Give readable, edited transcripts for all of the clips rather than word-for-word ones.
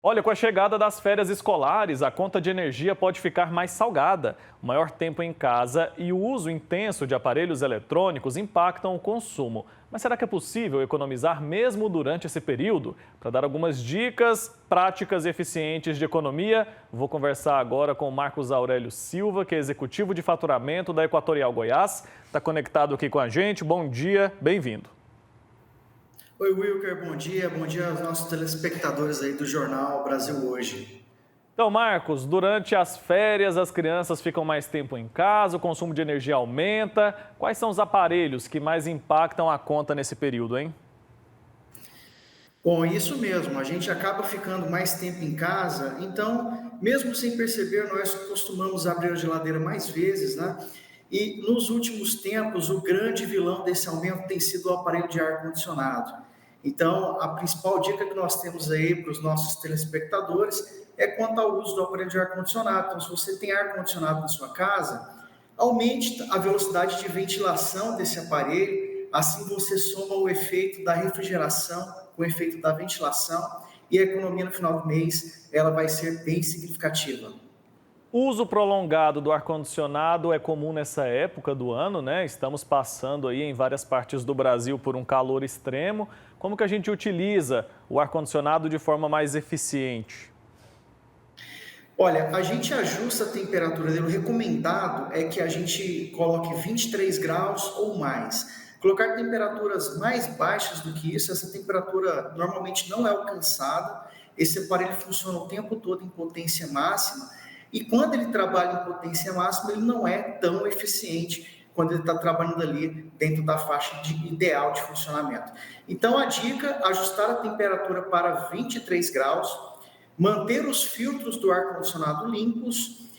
Olha, com a chegada das férias escolares, a conta de energia pode ficar mais salgada. O maior tempo em casa e o uso intenso de aparelhos eletrônicos impactam o consumo. Mas será que é possível economizar mesmo durante esse período? Para dar algumas dicas práticas e eficientes de economia, vou conversar agora com o Marcos Aurélio Silva, que é executivo de faturamento da Equatorial Goiás. Está conectado aqui com a gente. Bom dia, bem-vindo. Oi, Wilker, bom dia aos nossos telespectadores aí do Jornal Brasil Hoje. Então, Marcos, durante as férias as crianças ficam mais tempo em casa, o consumo de energia aumenta. Quais são os aparelhos que mais impactam a conta nesse período, hein? Bom, isso mesmo, a gente acaba ficando mais tempo em casa, então, mesmo sem perceber, nós costumamos abrir a geladeira mais vezes, né? E nos últimos tempos, o grande vilão desse aumento tem sido o aparelho de ar-condicionado. Então, a principal dica que nós temos aí para os nossos telespectadores é quanto ao uso do aparelho de ar-condicionado. Então, se você tem ar-condicionado na sua casa, aumente a velocidade de ventilação desse aparelho, assim você soma o efeito da refrigeração com o efeito da ventilação e a economia no final do mês ela vai ser bem significativa. O uso prolongado do ar-condicionado é comum nessa época do ano, né? Estamos passando aí em várias partes do Brasil por um calor extremo. Como que a gente utiliza o ar-condicionado de forma mais eficiente? Olha, a gente ajusta a temperatura dele. O recomendado é que a gente coloque 23 graus ou mais. Colocar temperaturas mais baixas do que isso, essa temperatura normalmente não é alcançada. Esse aparelho funciona o tempo todo em potência máxima. E quando ele trabalha em potência máxima, ele não é tão eficiente quando ele está trabalhando ali dentro da faixa ideal de funcionamento. Então, a dica, ajustar a temperatura para 23 graus, manter os filtros do ar-condicionado limpos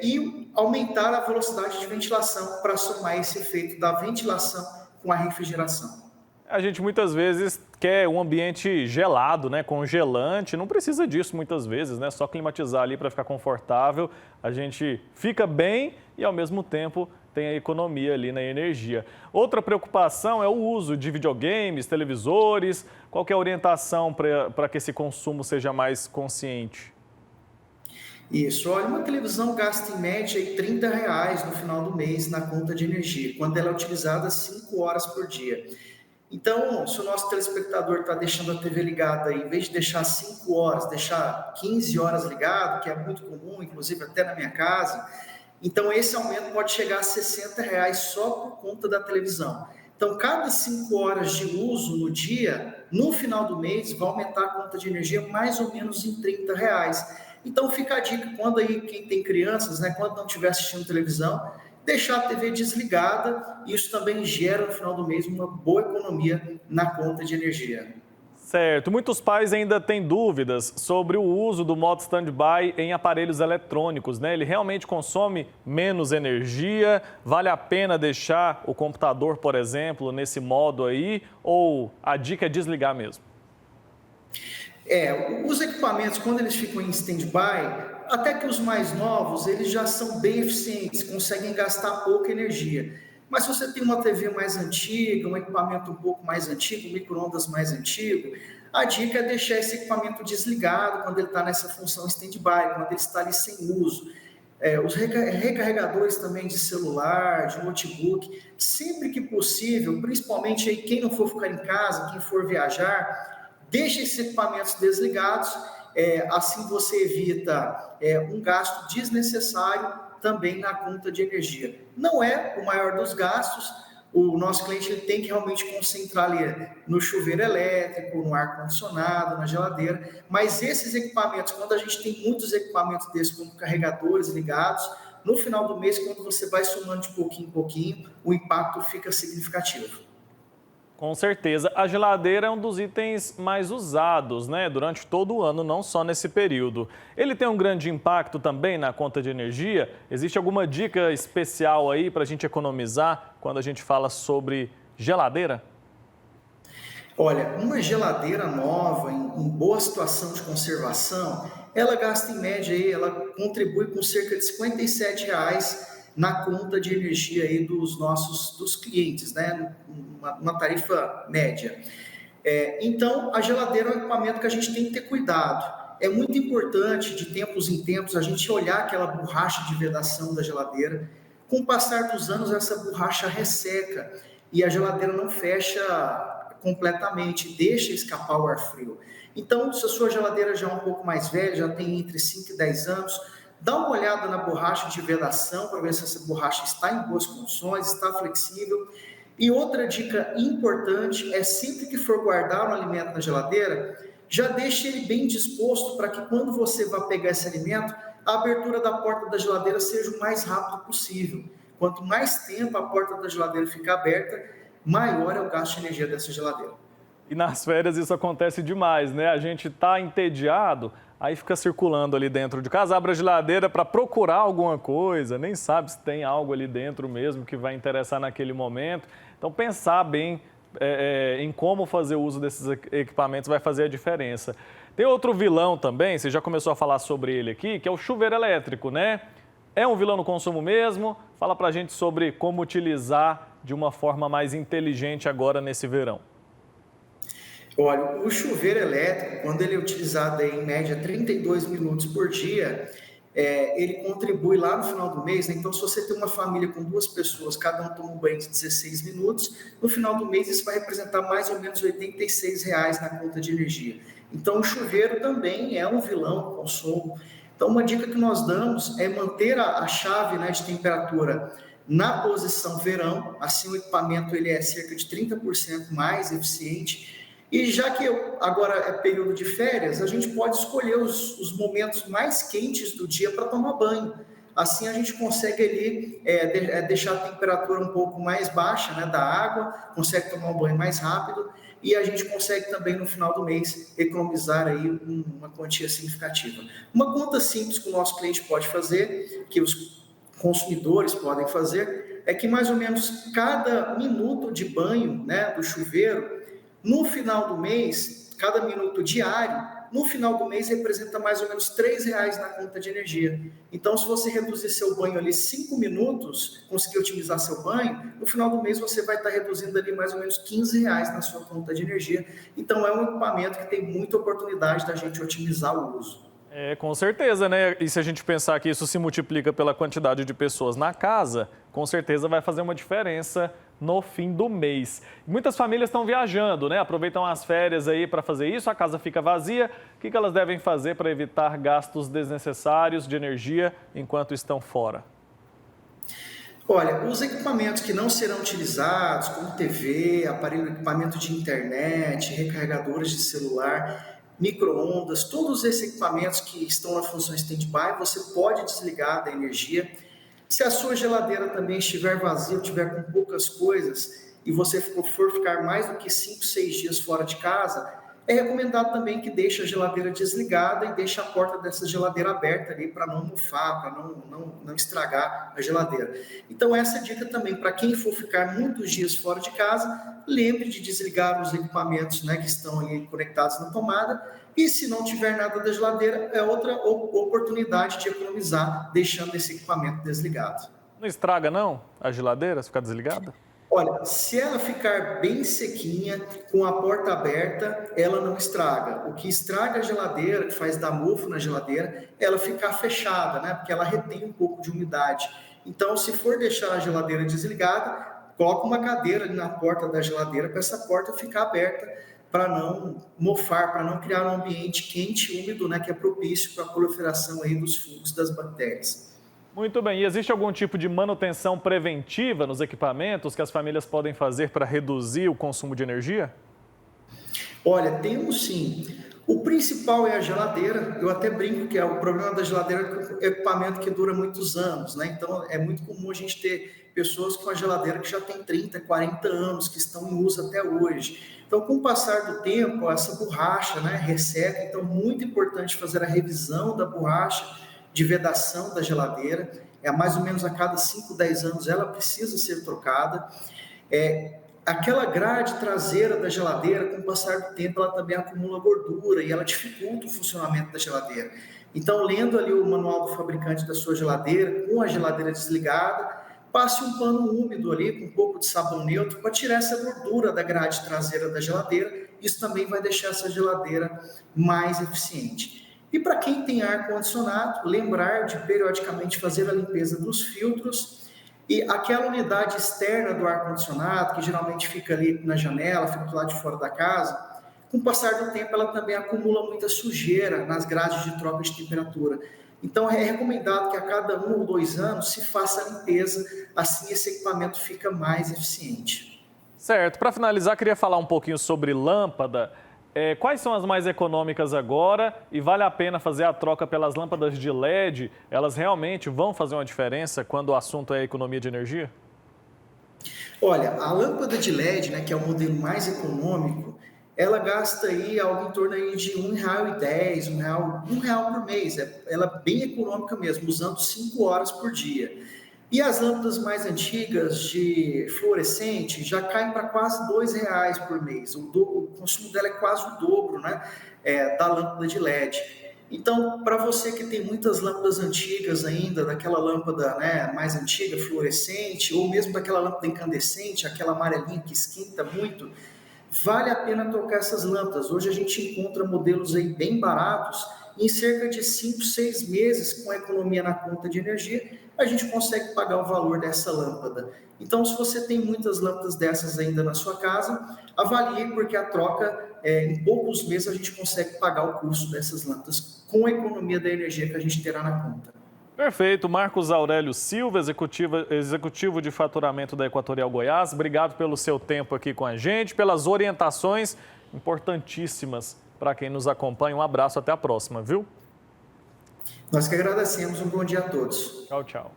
e aumentar a velocidade de ventilação para somar esse efeito da ventilação com a refrigeração. A gente muitas vezes quer um ambiente gelado, né, congelante, não precisa disso muitas vezes, né, só climatizar ali para ficar confortável, a gente fica bem e ao mesmo tempo tem a economia ali na energia. Outra preocupação é o uso de videogames, televisores, qual que é a orientação para que esse consumo seja mais consciente? Isso, olha, uma televisão gasta em média aí R$ 30 no final do mês na conta de energia, quando ela é utilizada 5 horas por dia. Então, se o nosso telespectador está deixando a TV ligada, em vez de deixar 5 horas, deixar 15 horas ligado, que é muito comum, inclusive até na minha casa, então esse aumento pode chegar a R$ 60 só por conta da televisão. Então, cada 5 horas de uso no dia, no final do mês, vai aumentar a conta de energia mais ou menos em R$ 30. Então, fica a dica, quando aí quem tem crianças, né, quando não estiver assistindo televisão, deixar a TV desligada, isso também gera no final do mês uma boa economia na conta de energia. Certo. Muitos pais ainda têm dúvidas sobre o uso do modo standby em aparelhos eletrônicos, né? Ele realmente consome menos energia? Vale a pena deixar o computador, por exemplo, nesse modo aí? Ou a dica é desligar mesmo? Os equipamentos, quando eles ficam em stand-by, até que os mais novos, eles já são bem eficientes, conseguem gastar pouca energia. Mas se você tem uma TV mais antiga, um equipamento um pouco mais antigo, um micro-ondas mais antigo, a dica é deixar esse equipamento desligado quando ele está nessa função stand-by, quando ele está ali sem uso. Os recarregadores também de celular, de notebook, sempre que possível, principalmente aí quem não for ficar em casa, quem for viajar, deixe esses equipamentos desligados, assim você evita um gasto desnecessário também na conta de energia. Não é o maior dos gastos, o nosso cliente ele tem que realmente concentrar ali no chuveiro elétrico, no ar-condicionado, na geladeira, mas esses equipamentos, quando a gente tem muitos equipamentos desses, como carregadores ligados, no final do mês, quando você vai somando de pouquinho em pouquinho, o impacto fica significativo. Com certeza. A geladeira é um dos itens mais usados, né, durante todo o ano, não só nesse período. Ele tem um grande impacto também na conta de energia? Existe alguma dica especial aí para a gente economizar quando a gente fala sobre geladeira? Olha, uma geladeira nova, em boa situação de conservação, ela gasta em média, aí, ela contribui com cerca de R$ 57 na conta de energia aí dos clientes, né? Uma tarifa média. Então, a geladeira é um equipamento que a gente tem que ter cuidado. é muito importante, de tempos em tempos, a gente olhar aquela borracha de vedação da geladeira. Com o passar dos anos, essa borracha resseca e a geladeira não fecha completamente, deixa escapar o ar frio. Então, se a sua geladeira já é um pouco mais velha, já tem entre 5 e 10 anos, dá uma olhada na borracha de vedação para ver se essa borracha está em boas condições, está flexível. E outra dica importante é, sempre que for guardar um alimento na geladeira, já deixe ele bem disposto para que quando você vai pegar esse alimento, a abertura da porta da geladeira seja o mais rápido possível. Quanto mais tempo a porta da geladeira ficar aberta, maior é o gasto de energia dessa geladeira. E nas férias isso acontece demais, né? A gente está entediado, aí fica circulando ali dentro de casa, abre a geladeira para procurar alguma coisa, nem sabe se tem algo ali dentro mesmo que vai interessar naquele momento. Então, pensar bem em como fazer uso desses equipamentos vai fazer a diferença. Tem outro vilão também, você já começou a falar sobre ele aqui, que é o chuveiro elétrico, né? É um vilão no consumo mesmo? Fala pra gente sobre como utilizar de uma forma mais inteligente agora nesse verão. Olha, o chuveiro elétrico, quando ele é utilizado em média 32 minutos por dia, ele contribui lá no final do mês, né? Então, se você tem uma família com 2 pessoas, cada um toma um banho de 16 minutos, no final do mês isso vai representar mais ou menos R$ 86 na conta de energia. Então, o chuveiro também é um vilão do consumo. Então, uma dica que nós damos é manter a chave, né, de temperatura na posição verão, assim o equipamento ele é cerca de 30% mais eficiente. E já que agora é período de férias, a gente pode escolher os momentos mais quentes do dia para tomar banho. Assim a gente consegue ali deixar a temperatura um pouco mais baixa, né, da água, consegue tomar um banho mais rápido e a gente consegue também no final do mês economizar aí uma quantia significativa. Uma conta simples que o nosso cliente pode fazer, que os consumidores podem fazer, é que mais ou menos cada minuto de banho, né, do chuveiro, no final do mês, cada minuto diário, no final do mês representa mais ou menos R$ 3 na conta de energia. Então, se você reduzir seu banho ali 5 minutos, conseguir otimizar seu banho, no final do mês você vai estar reduzindo ali mais ou menos R$ 15 na sua conta de energia. Então, é um equipamento que tem muita oportunidade da gente otimizar o uso. Com certeza, né? E se a gente pensar que isso se multiplica pela quantidade de pessoas na casa, com certeza vai fazer uma diferença no fim do mês. Muitas famílias estão viajando, né? Aproveitam as férias aí para fazer isso, a casa fica vazia. O que elas devem fazer para evitar gastos desnecessários de energia enquanto estão fora? Olha, os equipamentos que não serão utilizados, como TV, equipamento de internet, recarregadores de celular, micro-ondas, todos esses equipamentos que estão na função stand-by, você pode desligar da energia. Se a sua geladeira também estiver vazia, ou tiver com poucas coisas, e você for ficar mais do que 5, 6 dias fora de casa, é recomendado também que deixe a geladeira desligada e deixe a porta dessa geladeira aberta ali para não mofar, para não estragar a geladeira. Então essa dica também, para quem for ficar muitos dias fora de casa, lembre de desligar os equipamentos, né, que estão ali conectados na tomada, e se não tiver nada da geladeira, é outra oportunidade de economizar, deixando esse equipamento desligado. Não estraga não a geladeira se ficar desligada? Olha, se ela ficar bem sequinha, com a porta aberta, ela não estraga. O que estraga a geladeira, que faz dar mofo na geladeira, é ela ficar fechada, né? Porque ela retém um pouco de umidade. Então, se for deixar a geladeira desligada, coloca uma cadeira ali na porta da geladeira para essa porta ficar aberta, para não mofar, para não criar um ambiente quente e úmido, né? Que é propício para a proliferação aí dos fungos, das bactérias. Muito bem. E existe algum tipo de manutenção preventiva nos equipamentos que as famílias podem fazer para reduzir o consumo de energia? Olha, temos sim. O principal é a geladeira. Eu até brinco que o problema da geladeira é equipamento que dura muitos anos, né? Então, é muito comum a gente ter pessoas com a geladeira que já tem 30, 40 anos, que estão em uso até hoje. Então, com o passar do tempo, essa borracha, né, resseca. Então, muito importante fazer a revisão da borracha de vedação da geladeira, mais ou menos a cada 5, 10 anos ela precisa ser trocada. Aquela grade traseira da geladeira, com o passar do tempo, ela também acumula gordura e ela dificulta o funcionamento da geladeira. Então, lendo ali o manual do fabricante da sua geladeira, com a geladeira desligada, passe um pano úmido ali, com um pouco de sabão neutro, para tirar essa gordura da grade traseira da geladeira. Isso também vai deixar essa geladeira mais eficiente. E para quem tem ar-condicionado, lembrar de periodicamente fazer a limpeza dos filtros e aquela unidade externa do ar-condicionado, que geralmente fica ali na janela, fica do lado de fora da casa, com o passar do tempo ela também acumula muita sujeira nas grades de troca de temperatura. Então é recomendado que a cada 1 ou 2 anos se faça a limpeza, assim esse equipamento fica mais eficiente. Certo. Para finalizar, queria falar um pouquinho sobre lâmpada. Quais são as mais econômicas agora e vale a pena fazer a troca pelas lâmpadas de LED? Elas realmente vão fazer uma diferença quando o assunto é economia de energia? Olha, a lâmpada de LED, né, que é o modelo mais econômico, ela gasta aí algo em torno aí de R$ 1,10, R$ 1 por mês. Ela é bem econômica mesmo, usando 5 horas por dia. E as lâmpadas mais antigas de fluorescente já caem para quase R$ 2 por mês. O consumo dela é quase o dobro, né, da lâmpada de LED. Então, para você que tem muitas lâmpadas antigas ainda, daquela lâmpada, né, mais antiga, fluorescente, ou mesmo daquela lâmpada incandescente, aquela amarelinha que esquenta muito, vale a pena trocar essas lâmpadas. Hoje a gente encontra modelos aí bem baratos, em cerca de 5, 6 meses, com a economia na conta de energia, a gente consegue pagar o valor dessa lâmpada. Então, se você tem muitas lâmpadas dessas ainda na sua casa, avalie, porque a troca, em poucos meses, a gente consegue pagar o custo dessas lâmpadas com a economia da energia que a gente terá na conta. Perfeito. Marcos Aurélio Silva, executivo de faturamento da Equatorial Goiás. Obrigado pelo seu tempo aqui com a gente, pelas orientações importantíssimas para quem nos acompanha. Um abraço, até a próxima, viu? Nós que agradecemos, um bom dia a todos. Tchau, tchau.